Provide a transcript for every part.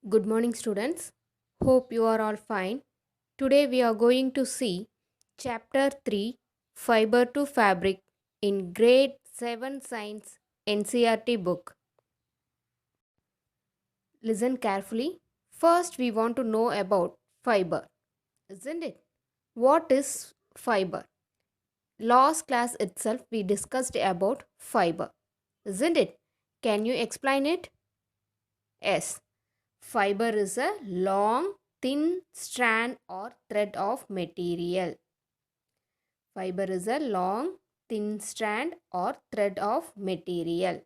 Good morning, students. Hope you are all fine. Today we are going to see Chapter 3 Fiber to Fabric in Grade 7 Science NCRT book. Listen carefully. First, we want to know about fiber, isn't it? What is fiber? Last class itself we discussed about fiber, isn't it? Can you explain it? Yes. Fiber is a long, thin strand or thread of material. Fiber is a long, thin strand or thread of material.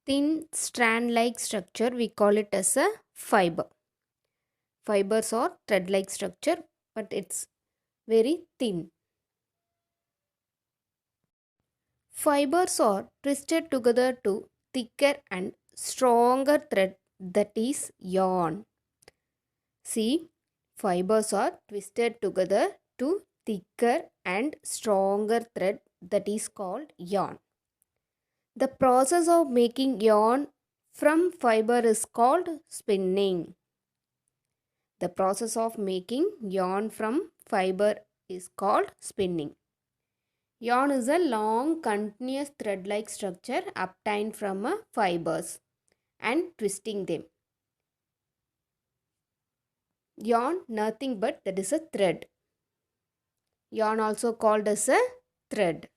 Thin strand like structure, we call it as a fiber. Fibers are thread like structure, but it's very thin. Fibers are twisted together to thicker and stronger thread, that is yarn. See, fibers are twisted together to thicker and stronger thread, that is called yarn. The process of making yarn from fiber is called spinning. The process of making yarn from fiber is called spinning. Yarn is a long continuous thread-like structure obtained from fibers and twisting them. Yarn nothing but that is a thread. Yarn also called as a thread.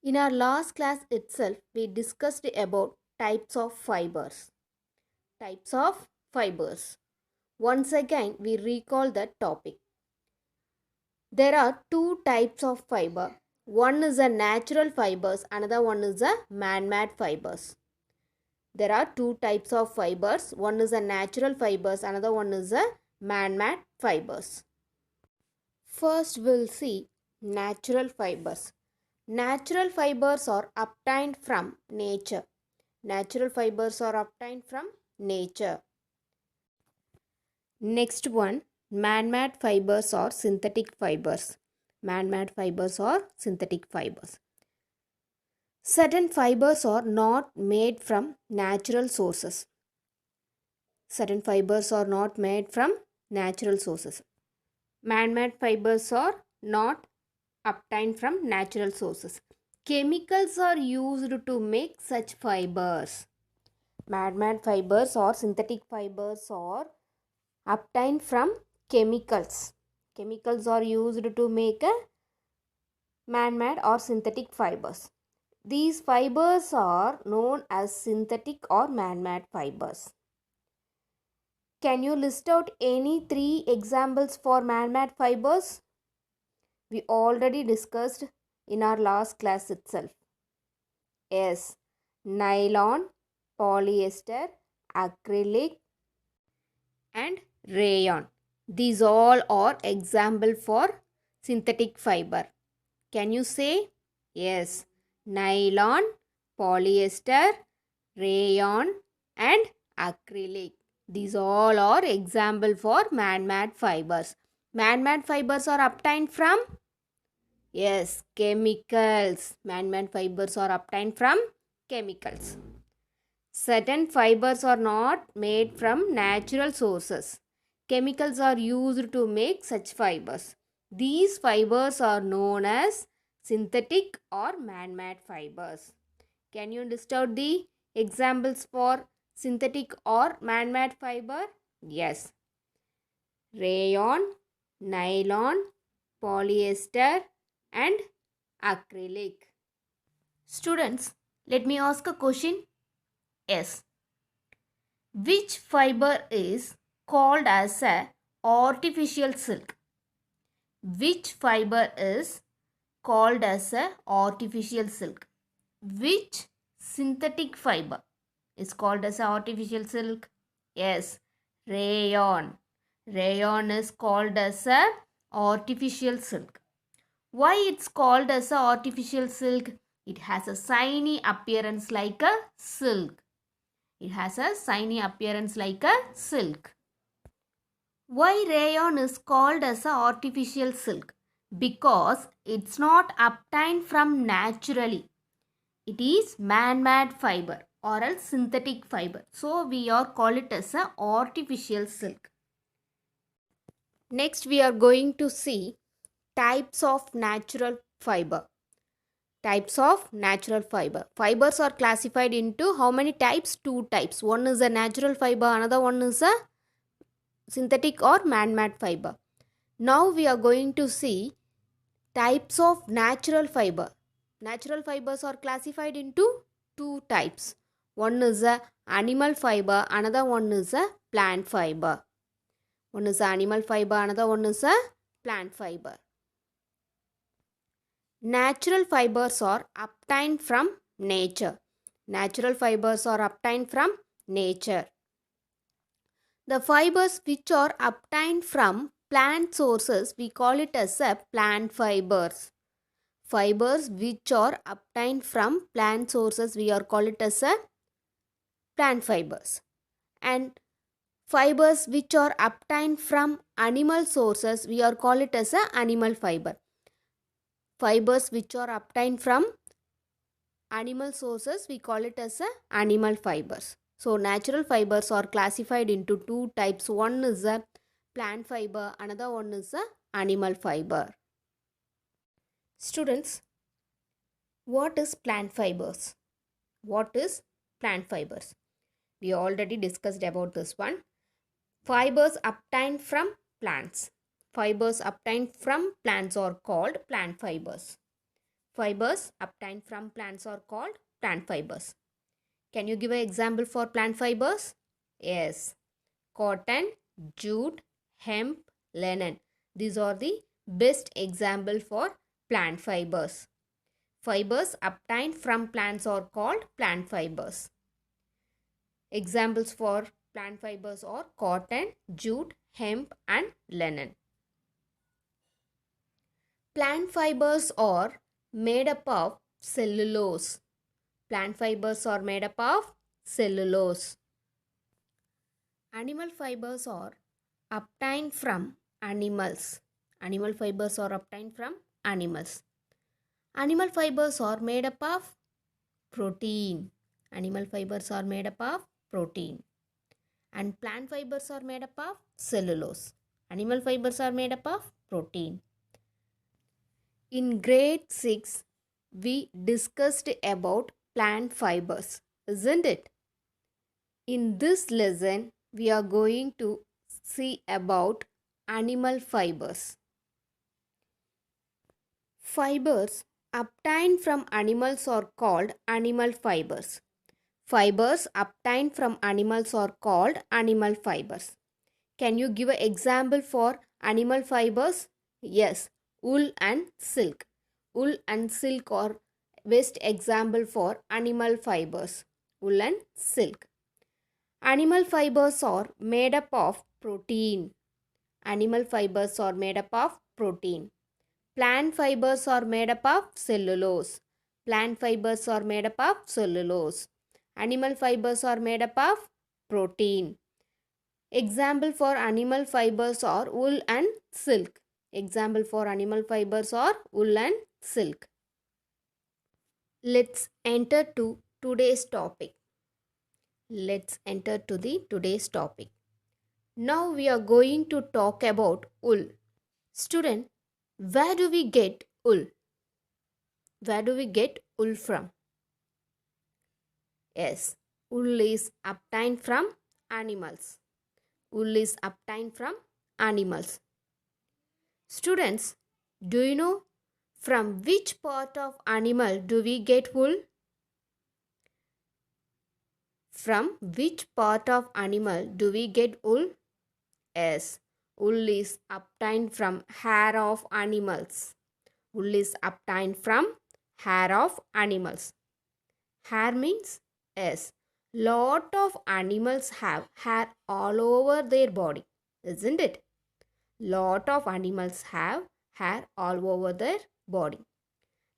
In our last class itself, we discussed about types of fibers. Types of fibers. Once again, we recall that topic. There are two types of fiber. One is a natural fibers, another one is a man-made fibers. There are two types of fibers. One is a natural fibers, another one is a man-made fibers. First, we'll see natural fibers. Natural fibers are obtained from nature. Natural fibers are obtained from nature. Next one, man-made fibers or synthetic fibers. Man-made fibers or synthetic fibers. Certain fibers are not made from natural sources. Certain fibers are not made from natural sources. Man-made fibers are not obtained from natural sources. Chemicals are used to make such fibers. Man-made fibers or synthetic fibers are obtained from chemicals. Chemicals are used to make a man-made or synthetic fibers. These fibers are known as synthetic or man-made fibers. Can you list out any three examples for man-made fibers? We already discussed in our last class itself. Yes, nylon, polyester, acrylic and rayon. These all are example for synthetic fiber. Can you say? Yes, nylon, polyester, rayon and acrylic. These all are example for man-made fibers. Man-made fibers are obtained from? Yes, chemicals. Man-made fibers are obtained from chemicals. Certain fibers are not made from natural sources. Chemicals are used to make such fibers. These fibers are known as synthetic or man-made fibers. Can you list out the examples for synthetic or man-made fiber? Yes. Rayon, nylon, polyester and acrylic. Students, let me ask a question. Yes. Which fiber is called as a artificial silk? Which fiber is called as a artificial silk? Which synthetic fiber is called as a artificial silk? Yes, rayon. Rayon is called as a artificial silk. Why it's called as a artificial silk? It has a shiny appearance like a silk. It has a shiny appearance like a silk. Why rayon is called as a artificial silk? Because it's not obtained from naturally. It is man-made fiber. or else synthetic fiber. So we are call it as a artificial silk. Next we are going to see types of natural fiber. Types of natural fiber. Fibers are classified into how many types? Two types. One is a natural fiber, another one is a synthetic or man-made fiber. Now we are going to see types of natural fiber. Natural fibers are classified into two types. One is a animal fiber, another one is a plant fiber. One is animal fiber, another one is a plant fiber. Natural fibers are obtained from nature. Natural fibers are obtained from nature. The fibers which are obtained from plant sources, we call it as a plant fibers. Fibers which are obtained from plant sources, we are call it as a plant fibers. And fibers which are obtained from animal sources, we are call it as a animal fiber. Fibers which are obtained from animal sources, we call it as a animal fibers. So natural fibers are classified into two types. One is a plant fiber, another one is a animal fiber. Students, what is plant fibers? What is plant fibers? We already discussed about this one. Fibers obtained from plants. Fibers obtained from plants are called plant fibers. Fibers obtained from plants are called plant fibers. Can you give an example for plant fibers? Yes. Cotton, jute, hemp, linen. These are the best example for plant fibers. Fibers obtained from plants are called plant fibers. Examples for plant fibers are cotton, jute, hemp and linen. Plant fibers are made up of cellulose. Plant fibers are made up of cellulose. Animal fibers are obtained from animals. Animal fibers are obtained from animals. Animal fibers are made up of protein. Animal fibers are made up of protein. And plant fibers are made up of cellulose. Animal fibers are made up of protein. In grade 6, we discussed about plant fibers, isn't it? In this lesson, we are going to see about animal fibers. Fibers obtained from animals are called animal fibers. Fibers obtained from animals are called animal fibers. Can you give an example for animal fibers? Yes, wool and silk. Wool and silk are best example for animal fibers. Wool and silk. Animal fibers are made up of protein. Animal fibers are made up of protein. Plant fibers are made up of cellulose. Plant fibers are made up of cellulose. Animal fibers are made up of protein. Example for animal fibers are wool and silk. Example for animal fibers are wool and silk. Let's enter to today's topic. Let's enter to the today's topic. Now we are going to talk about wool. Student, where do we get wool? Where do we get wool from? Yes, wool is obtained from animals. Wool is obtained from animals. Students, do you know from which part of animal do we get wool? From which part of animal do we get wool? Yes, wool is obtained from hair of animals. Wool is obtained from hair of animals. Hair means yes, lot of animals have hair all over their body, isn't it? Lot of animals have hair all over their body,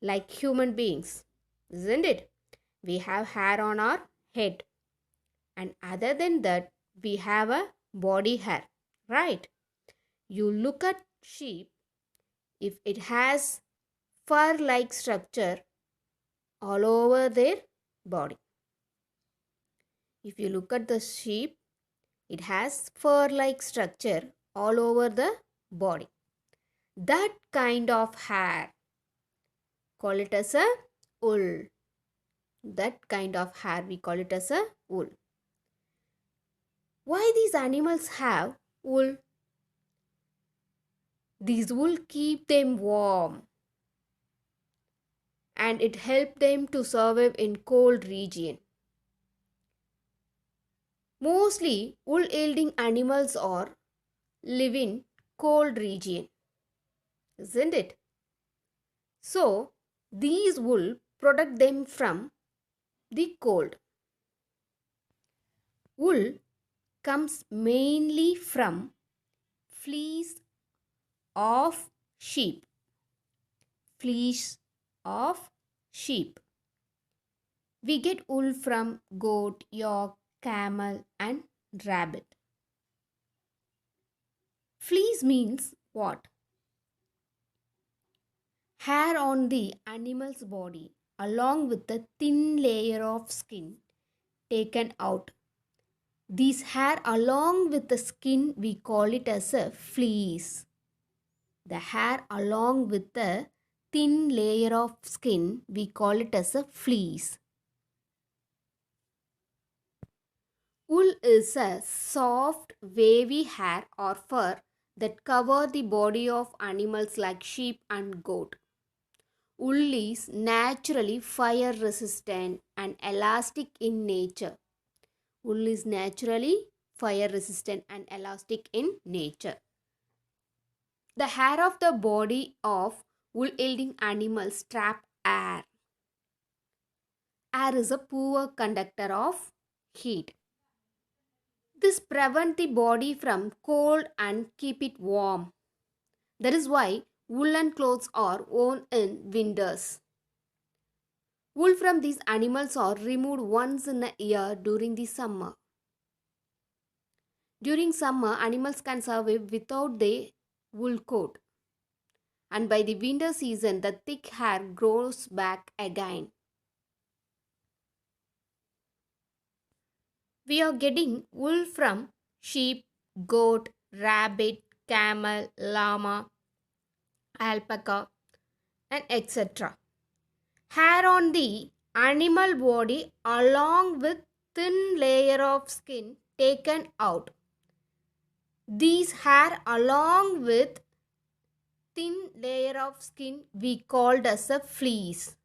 like human beings, isn't it? We have hair on our head, and other than that, we have a body hair, right? You look at sheep, if it has fur like structure all over their body. If you look at the sheep, it has fur-like structure all over the body. That kind of hair, call it as a wool. That kind of hair, we call it as a wool. Why these animals have wool? These wool keep them warm and it helps them to survive in cold region. Mostly wool yielding animals are live in cold region, isn't it? So these wool protect them from the cold. Wool comes mainly from fleece of sheep. Fleece of sheep. We get wool from goat, yak, camel and rabbit. Fleece means what? Hair on the animal's body along with a thin layer of skin taken out. This hair along with the skin, we call it as a fleece. The hair along with the thin layer of skin, we call it as a fleece. Wool is a soft, wavy hair or fur that cover the body of animals like sheep and goat. Wool is naturally fire resistant and elastic in nature. Wool is naturally fire resistant and elastic in nature. The hair of the body of wool yielding animals trap air. Air is a poor conductor of heat. This prevents the body from cold and keep it warm. That is why woolen clothes are worn in winters. Wool from these animals are removed once in a year during the summer. During summer, animals can survive without the wool coat. And by the winter season, the thick hair grows back again. We are getting wool from sheep, goat, rabbit, camel, llama, alpaca, and etc. Hair on the animal body along with thin layer of skin taken out. These hair along with thin layer of skin we called as a fleece.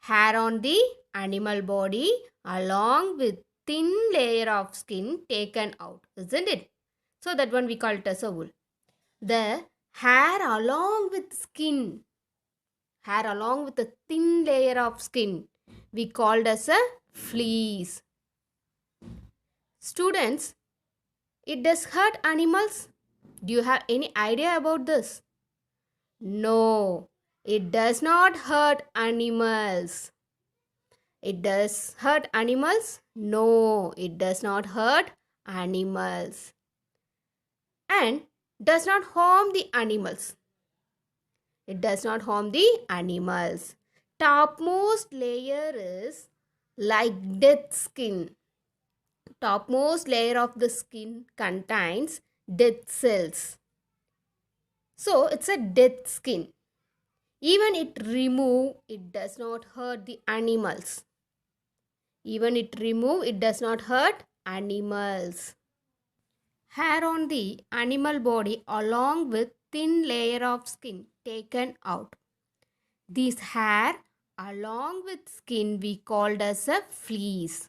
Hair on the animal body along with thin layer of skin taken out, isn't it? So that one we call it as a wool. The hair along with skin, hair along with a thin layer of skin, we called as a fleece. Students, it does hurt animals. Do you have any idea about this? No, it does not hurt animals. It does hurt animals? No, it does not hurt animals. And does not harm the animals. It does not harm the animals. Topmost layer is like dead skin. Topmost layer of the skin contains dead cells. So it's a dead skin. Even it remove, it does not hurt the animals. Even it remove, it does not hurt animals. Hair on the animal body along with thin layer of skin taken out. This hair along with skin we called as a fleece.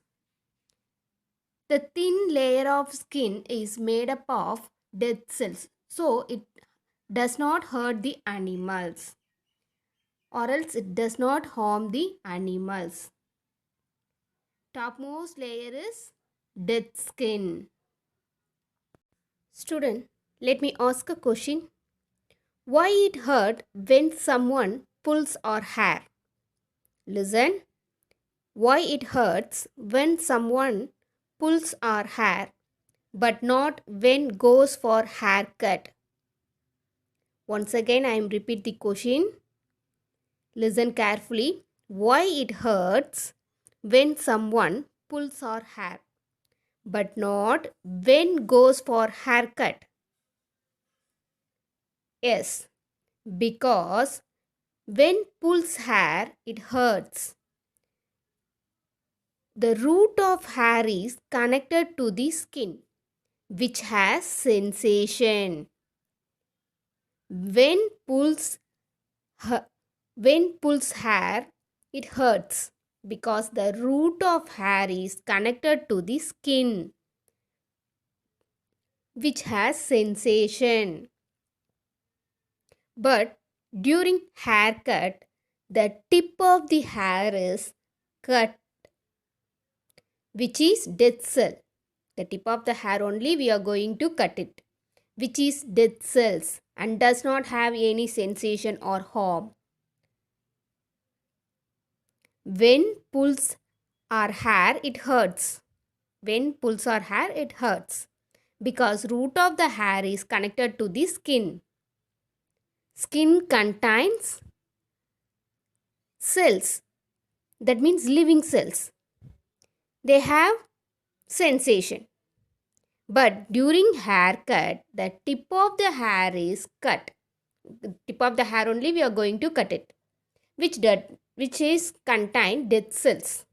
The thin layer of skin is made up of dead cells, so it does not hurt the animals, or else it does not harm the animals. Topmost layer is dead skin. Student, let me ask a question. Why it hurt when someone pulls our hair? Listen. Why it hurts when someone pulls our hair but not when goes for haircut? Once again I am repeat the question. Listen carefully. Why it hurts when someone pulls our hair, but not when goes for haircut. Yes, because when pulls hair, it hurts. The root of hair is connected to the skin, which has sensation. When pulls hu- when pulls hair, it hurts because the root of hair is connected to the skin, which has sensation. But during haircut, the tip of the hair is cut, which is dead cell. The tip of the hair only we are going to cut it, which is dead cells and does not have any sensation or harm. When pulls our hair, it hurts. When pulls our hair, it hurts because root of the hair is connected to the skin. Skin contains cells, that means living cells. They have sensation. But during haircut, the tip of the hair is cut. The tip of the hair only we are going to cut it, which is contain dead cells.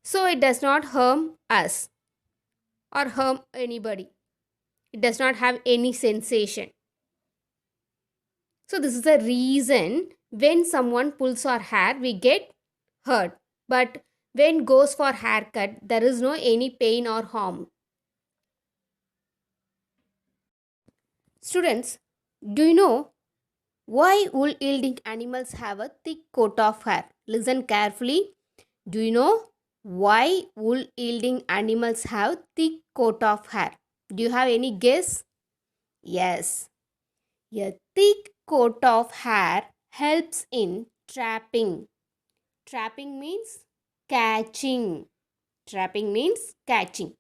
So it does not harm us or harm anybody. It does not have any sensation. So this is the reason when someone pulls our hair, we get hurt. But when goes for haircut, there is no any pain or harm. Students, do you know why wool yielding animals have a thick coat of hair? Listen carefully. Do you know why wool yielding animals have thick coat of hair? Do you have any guess? Yes. A thick coat of hair helps in trapping. Trapping means catching. Trapping means catching.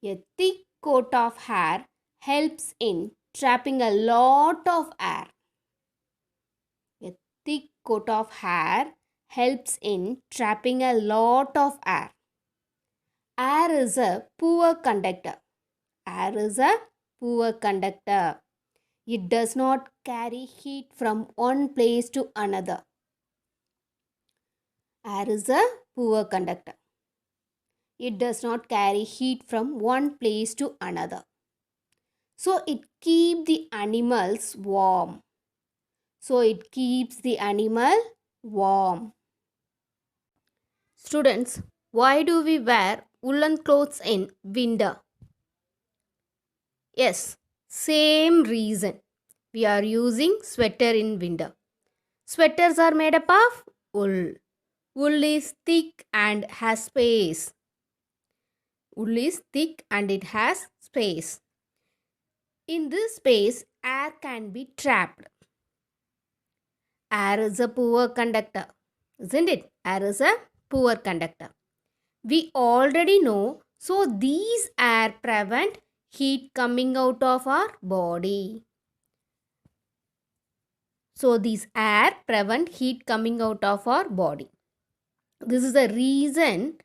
A thick coat of hair helps in trapping a lot of air. A thick coat of hair helps in trapping a lot of air. Air is a poor conductor. Air is a poor conductor. It does not carry heat from one place to another. Air is a poor conductor. It does not carry heat from one place to another. So it keeps the animals warm. So it keeps the animal warm. Students, why do we wear woolen clothes in winter? Yes, same reason. We are using sweater in winter. Sweaters are made up of wool. Wool is thick and has space. Wool is thick and it has space. In this space, air can be trapped. Air is a poor conductor, isn't it? Air is a poor conductor. We already know, so these air prevent heat coming out of our body. So these air prevent heat coming out of our body. This is the reason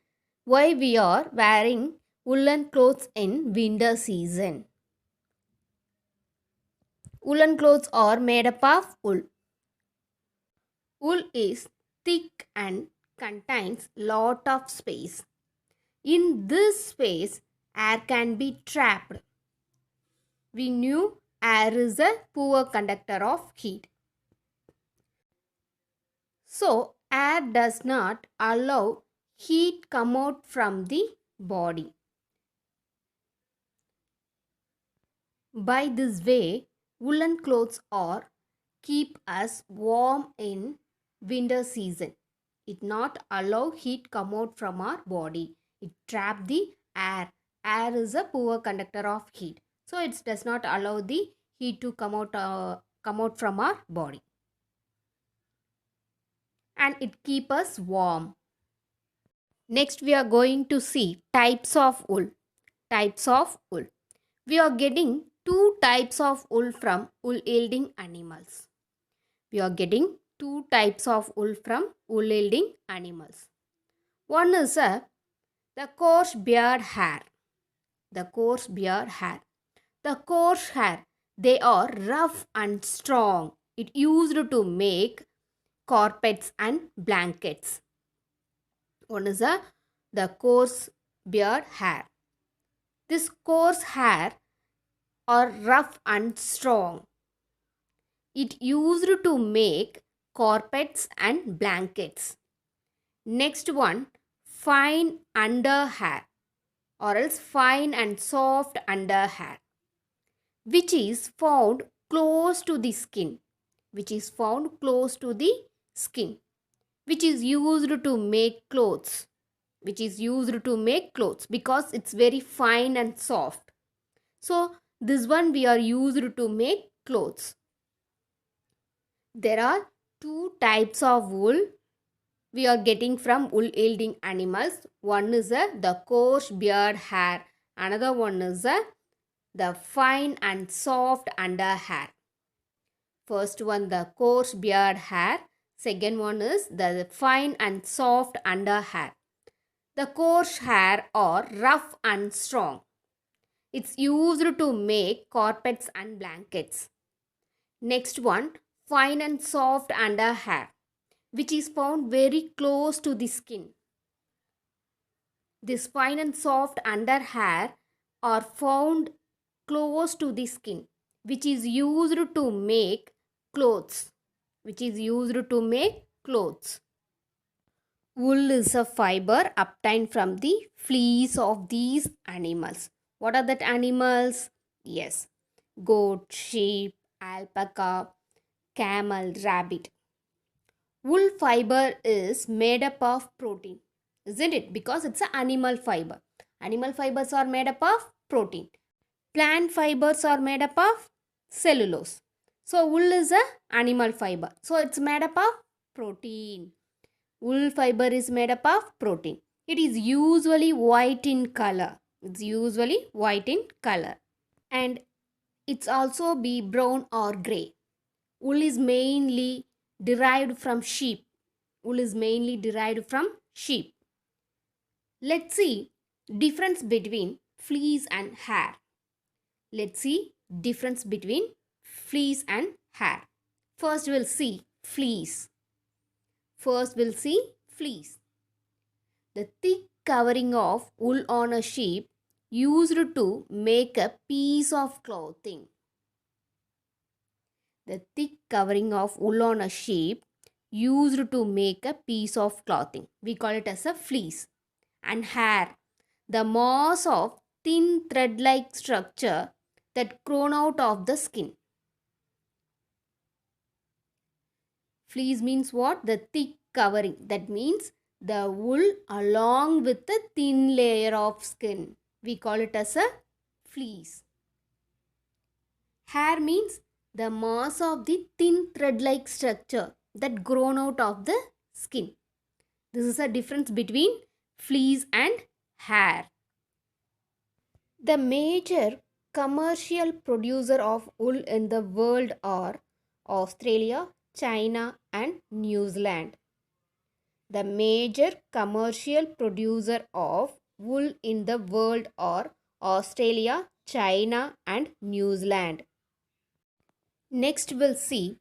why we are wearing woolen clothes in winter season. Woolen clothes are made up of wool. Wool is thick and contains lot of space. In this space, air can be trapped. We knew air is a poor conductor of heat. So, air does not allow heat come out from the body. By this way, woolen clothes are keep us warm in winter season. It not allow heat come out from our body. It trap the air. Air is a poor conductor of heat. So it does not allow the heat to come out from our body. And it keep us warm. Next we are going to see types of wool. Types of wool. We are getting two types of wool from wool yielding animals. We are getting two types of wool from wool yielding animals. One is the coarse beard hair. The coarse beard hair. The coarse hair, they are rough and strong. It used to make carpets and blankets. One is the coarse beard hair. This coarse hair are rough and strong. It used to make carpets and blankets. Next one, fine under hair or else fine and soft under hair, which is found close to the skin, which is found close to the skin, which is used to make clothes, which is used to make clothes because it's very fine and soft. So this one we are used to make clothes. There are two types of wool we are getting from wool yielding animals. One is the coarse beard hair. Another one is the fine and soft under hair. First one, the coarse beard hair. Second one is the fine and soft under hair. The coarse hair are rough and strong. It's used to make carpets and blankets. Next one, fine and soft under hair, which is found very close to the skin. This fine and soft under hair are found close to the skin, which is used to make clothes, which is used to make clothes. Wool is a fiber obtained from the fleece of these animals. What are that animals? Yes, goat, sheep, alpaca, camel, rabbit. Wool fiber is made up of protein, isn't it? Because it's an animal fiber. Animal fibers are made up of protein. Plant fibers are made up of cellulose. So wool is a animal fiber. So it's made up of protein. Wool fiber is made up of protein. It is usually white in color. It's usually white in color. And it's also be brown or gray. Wool is mainly derived from sheep. Wool is mainly derived from sheep. Let's see difference between fleece and hair. Let's see difference between fleece and hair. First we'll see fleece. First we'll see fleece. The thick covering of wool on a sheep used to make a piece of clothing. The thick covering of wool on a sheep used to make a piece of clothing. We call it as a fleece. And hair, the mass of thin thread-like structure that grown out of the skin. Fleece means what? The thick covering. That means the wool along with the thin layer of skin. We call it as a fleece. Hair means the mass of the thin thread-like structure that grown out of the skin. This is a difference between fleece and hair. The major commercial producer of wool in the world are Australia, China and New Zealand. The major commercial producer of wool in the world are Australia, China and New Zealand. Next we'll see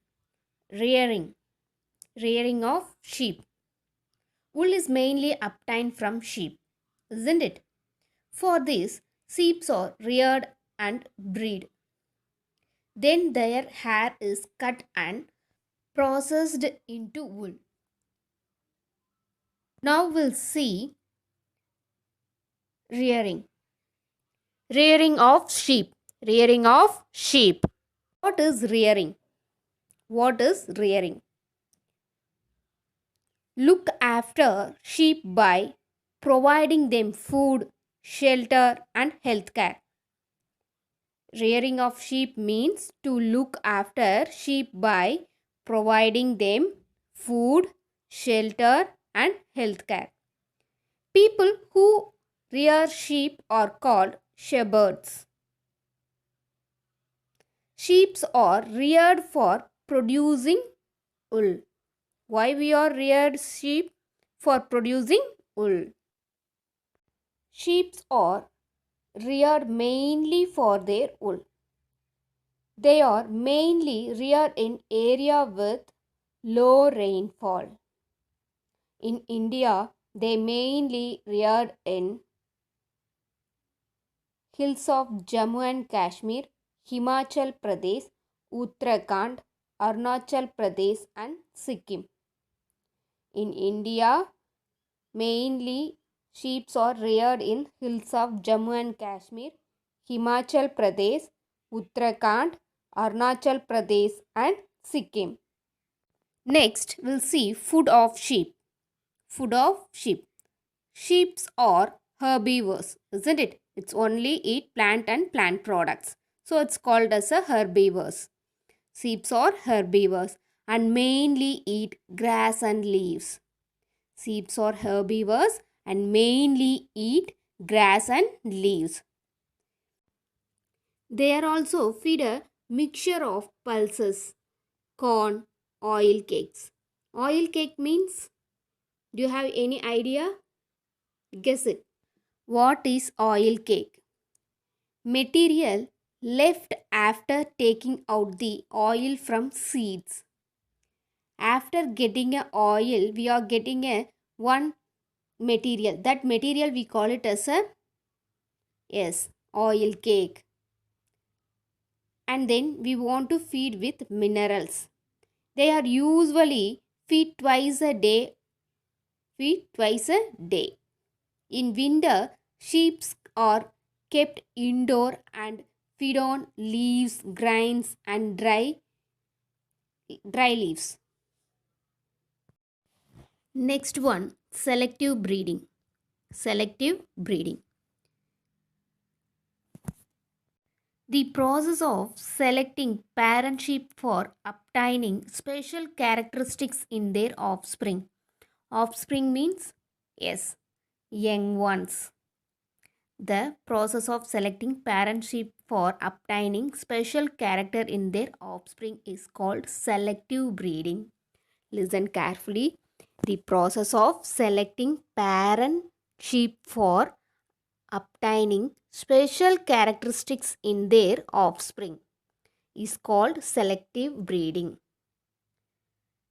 rearing. Rearing of sheep. Wool is mainly obtained from sheep, isn't it? For this, sheep are reared and bred. Then their hair is cut and processed into wool. Now we'll see rearing. Rearing of sheep. Rearing of sheep. What is rearing? What is rearing? Look after sheep by providing them food, shelter and health care. Rearing of sheep means to look after sheep by providing them food, shelter and health care. People who rear sheep are called shepherds. Sheep are reared for producing wool. Why we are reared sheep? For producing wool. Sheep are reared mainly for their wool. They are mainly reared in area with low rainfall. In India, they mainly reared in hills of Jammu and Kashmir, Himachal Pradesh, Uttarakhand, Arunachal Pradesh and Sikkim. In India, mainly sheep are reared in hills of Jammu and Kashmir, Himachal Pradesh, Uttarakhand, Arunachal Pradesh and Sikkim. Next, we'll see food of sheep. Food of sheep. Sheep are herbivores, isn't it? It's only eat plant and plant products. So it's called as a herbivores. Sheep are herbivores and mainly eat grass and leaves. Sheep are herbivores and mainly eat grass and leaves. They are also feed a mixture of pulses, corn, oil cakes. Oil cake means, do you have any idea? Guess it. What is oil cake? Material left after taking out the oil from seeds. After getting a oil, we are getting a one material. That material we call it as a oil cake. And then we want to feed with minerals. They are usually feed twice a day. In winter, sheep are kept indoor and feed on leaves, grains and dry leaves. Next one, selective breeding. Selective breeding. The process of selecting parent sheep for obtaining special characteristics in their offspring. Offspring means young ones. The process of selecting parent sheep for obtaining special character in their offspring is called selective breeding. Listen carefully. The process of selecting parent sheep for obtaining special characteristics in their offspring is called selective breeding.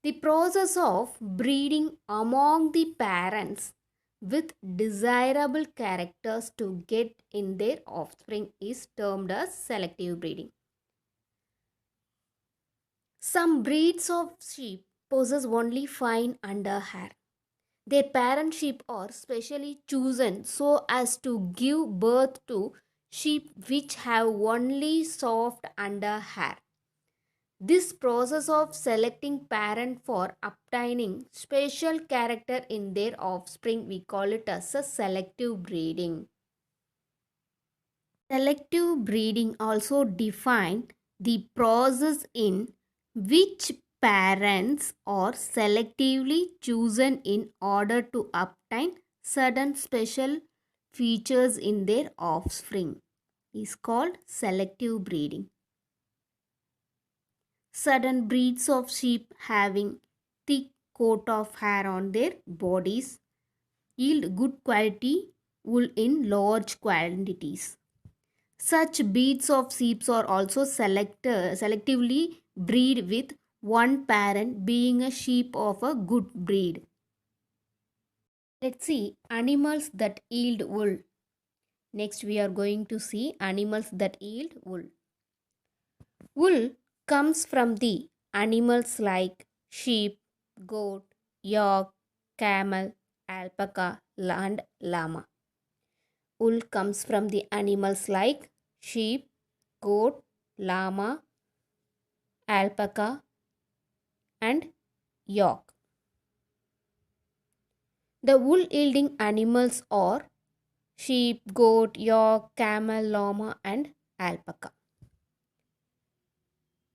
The process of breeding among the parents with desirable characters to get in their offspring is termed as selective breeding. Some breeds of sheep possess only fine underhair. Their parent sheep are specially chosen so as to give birth to sheep which have only soft underhair. This process of selecting parent for obtaining special character in their offspring, we call it as a selective breeding. Selective breeding also define the process in which parents are selectively chosen in order to obtain certain special features in their offspring is called selective breeding. Certain breeds of sheep having thick coat of hair on their bodies yield good quality wool in large quantities. Such breeds of sheep are also selectively breed with one parent being a sheep of a good breed. Let's see animals that yield wool. Next we are going to see animals that yield wool. Wool comes from the animals like sheep, goat, yak, camel, alpaca, and llama. Wool comes from the animals like sheep, goat, llama, alpaca, and yak. The wool yielding animals are sheep, goat, yak, camel, llama, and alpaca.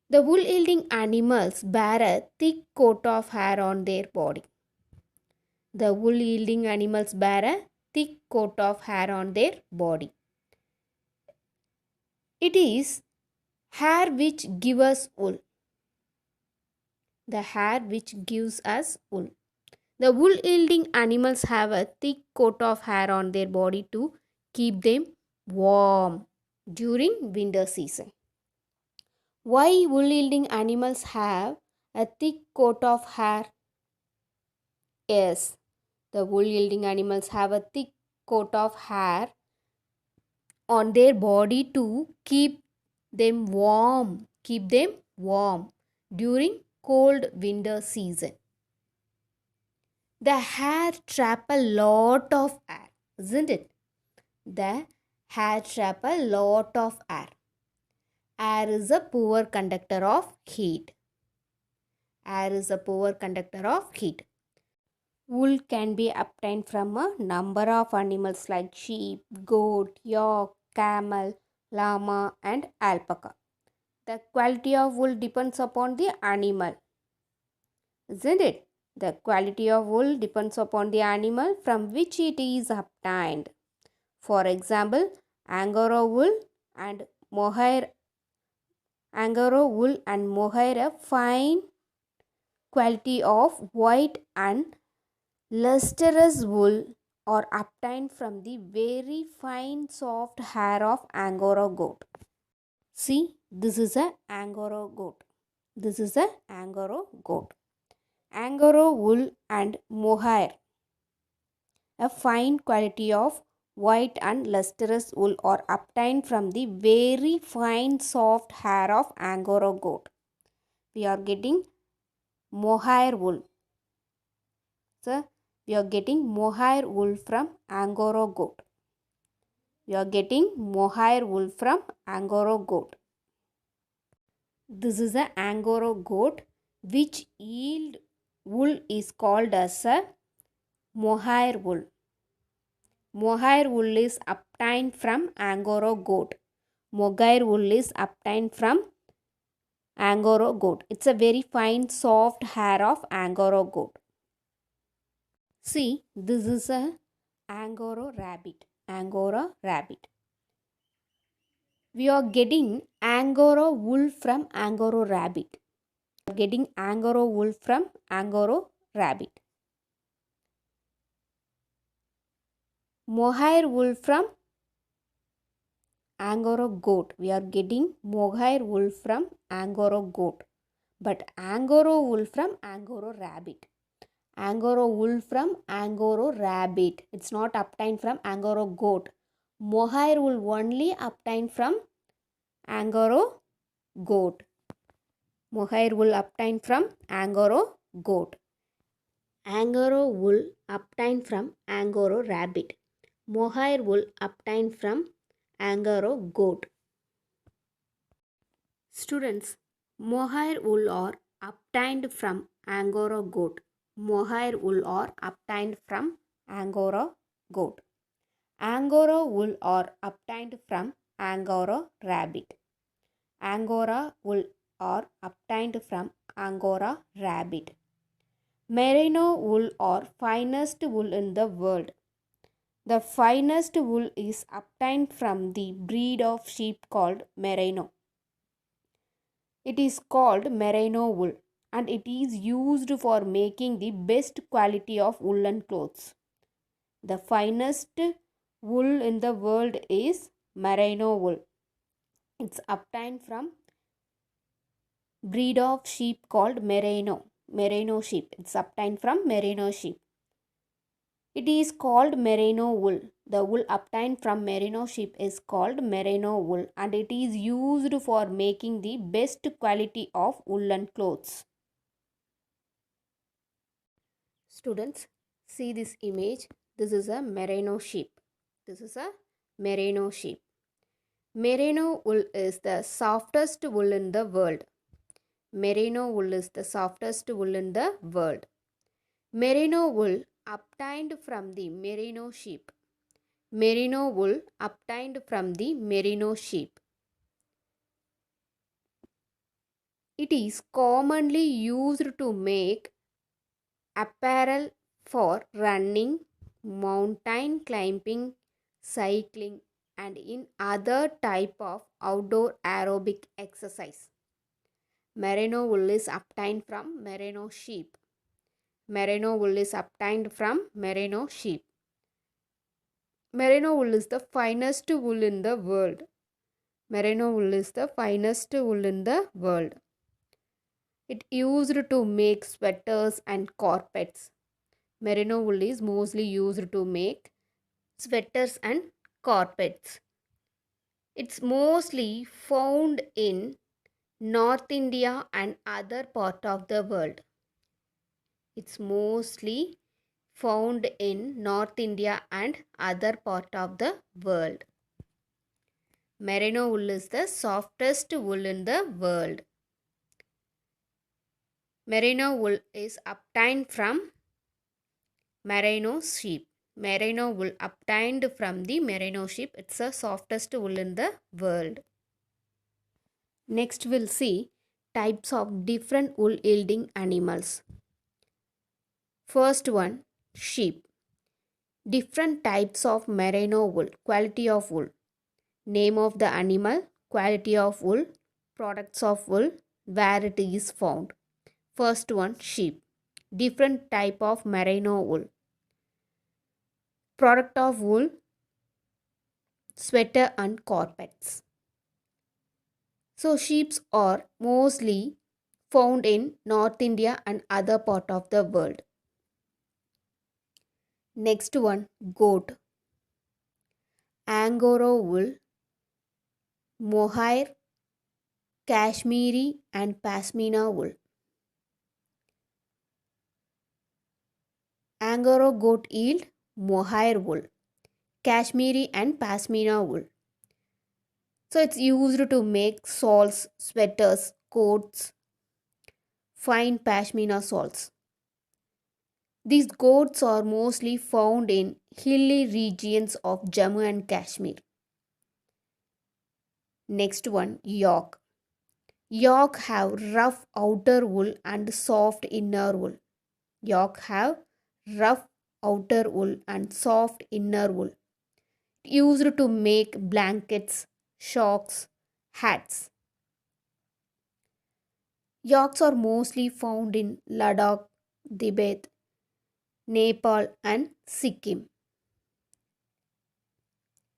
The wool yielding animals bear a thick coat of hair on their body. The wool yielding animals bear a thick coat of hair on their body. It is hair which gives us wool. The hair which gives us wool. The wool yielding animals have a thick coat of hair on their body to keep them warm during winter season. Why wool yielding animals have a thick coat of hair? Yes, the wool yielding animals have a thick coat of hair on their body to keep them warm during cold winter season. The hair trap a lot of air, isn't it? The hair trap a lot of air. Air is a poor conductor of heat. Air is a poor conductor of heat. Wool can be obtained from a number of animals like sheep, goat, yak, camel, llama, and alpaca. The quality of wool depends upon the animal, isn't it? The quality of wool depends upon the animal from which it is obtained. For example, Angora wool and mohair. Angora wool and mohair a fine quality of white and lustrous wool are obtained from the very fine soft hair of Angora goat. See, this is a Angora goat. This is a Angora goat. Angora wool and mohair, a fine quality of white and lustrous wool, are obtained from the very fine soft hair of Angora goat. We are getting mohair wool. So, we are getting mohair wool from Angora goat. We are getting mohair wool from Angora goat. This is a Angora goat which yield wool is called as a mohair wool. Mohair wool is obtained from Angora goat. Mohair wool is obtained from Angora goat. It's a very fine soft hair of Angora goat. See, this is a Angora rabbit. Angora rabbit. We are getting Angora wool from Angora rabbit. We are getting Angora wool from Angora rabbit. Mohair wool from Angora goat. We are getting mohair wool from Angora goat. But Angora wool from Angora rabbit. Angora wool from Angora rabbit. It's not obtained from Angora goat. Mohair wool only obtained from Angora goat. Mohair wool obtained from Angora goat. Angora wool obtained from Angora rabbit. Mohair wool obtained from Angora goat. Students, mohair wool are obtained from Angora goat. Mohair wool are obtained from Angora goat. Angora wool are obtained from Angora rabbit. Angora wool are obtained from Angora rabbit. Merino wool are finest wool in the world. The finest wool is obtained from the breed of sheep called Merino. It is called Merino wool and it is used for making the best quality of woolen clothes. The finest wool in the world is Merino wool. It's obtained from breed of sheep called Merino. Merino sheep. It's obtained from Merino sheep. It is called Merino wool. The wool obtained from Merino sheep is called Merino wool and it is used for making the best quality of woolen clothes. Students, see this image. This is a Merino sheep. This is a Merino sheep. Merino wool is the softest wool in the world. Merino wool is the softest wool in the world. Merino wool obtained from the Merino sheep. Merino wool obtained from the Merino sheep. It is commonly used to make apparel for running, mountain climbing, cycling, and in other type of outdoor aerobic exercise. Merino wool is obtained from Merino sheep. Merino wool is obtained from merino sheep. Merino wool is the finest wool in the world. Merino wool is the finest wool in the world. It used to make sweaters and carpets. Merino wool is mostly used to make sweaters and carpets. It's mostly found in North India and other part of the world. It's mostly found in North India and other part of the world. Merino wool is the softest wool in the world. Merino wool is obtained from merino sheep. Merino wool obtained from the merino sheep. It's the softest wool in the world. Next we'll see types of different wool yielding animals. First one, sheep. Different types of merino wool. Quality of wool. Name of the animal, quality of wool, products of wool, where it is found. First one, sheep. Different type of merino wool. Product of wool, sweater and carpets. So sheep are mostly found in North India and other part of the world. Next one, goat. Angora wool, mohair, Kashmiri and Pashmina wool. Angora goat yield mohair wool, Kashmiri and Pashmina wool. So it's used to make shawls, sweaters, coats, fine Pashmina shawls. These goats are mostly found in hilly regions of Jammu and Kashmir. Next one, yak. Yak have rough outer wool and soft inner wool. Yak have rough outer wool and soft inner wool. Used to make blankets, shawls, hats. Yaks are mostly found in Ladakh, Tibet, Nepal and Sikkim.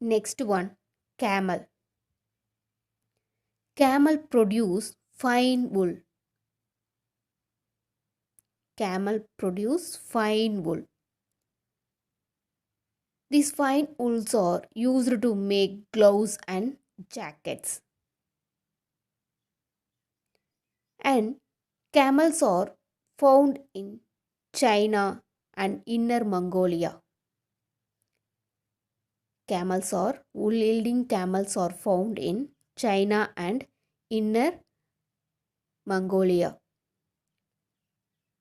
Next one, camel. Camel produce fine wool. Camel produce fine wool. These fine wools are used to make gloves and jackets. And camels are found in China and Inner Mongolia. Wool yielding camels are found in China and Inner Mongolia.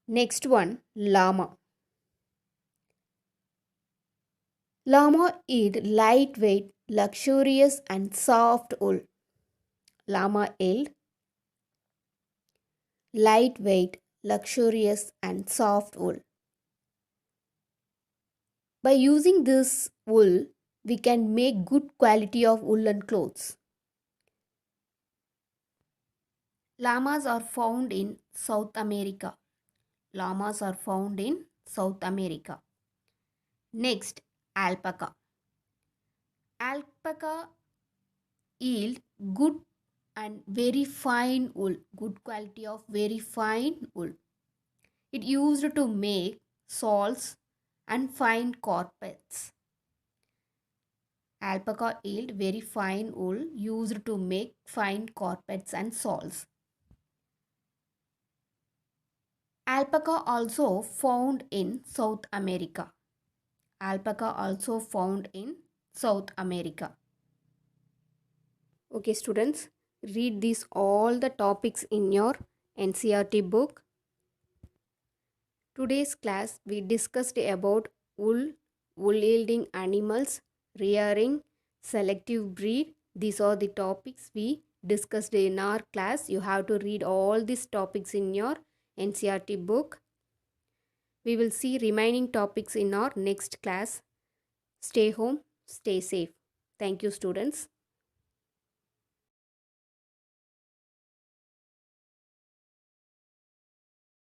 Next one, llama. Llama yield lightweight, luxurious and soft wool. Llama yield lightweight, luxurious and soft wool. By using this wool, we can make good quality of woolen clothes. Llamas are found in South America. Llamas are found in South America. Next, alpaca. Alpaca yield good and very fine wool, good quality of very fine wool. It used to make shawls and fine carpets. Alpaca yield very fine wool used to make fine carpets and shawls. Alpaca also found in South America. Alpaca also found in South America. Okay students, read these all the topics in your NCERT book. Today's class we discussed about wool yielding animals, rearing, selective breed. These are the topics we discussed in our class. You have to read all these topics in your NCERT book. We will see remaining topics in our next class. Stay home, stay safe. Thank you students.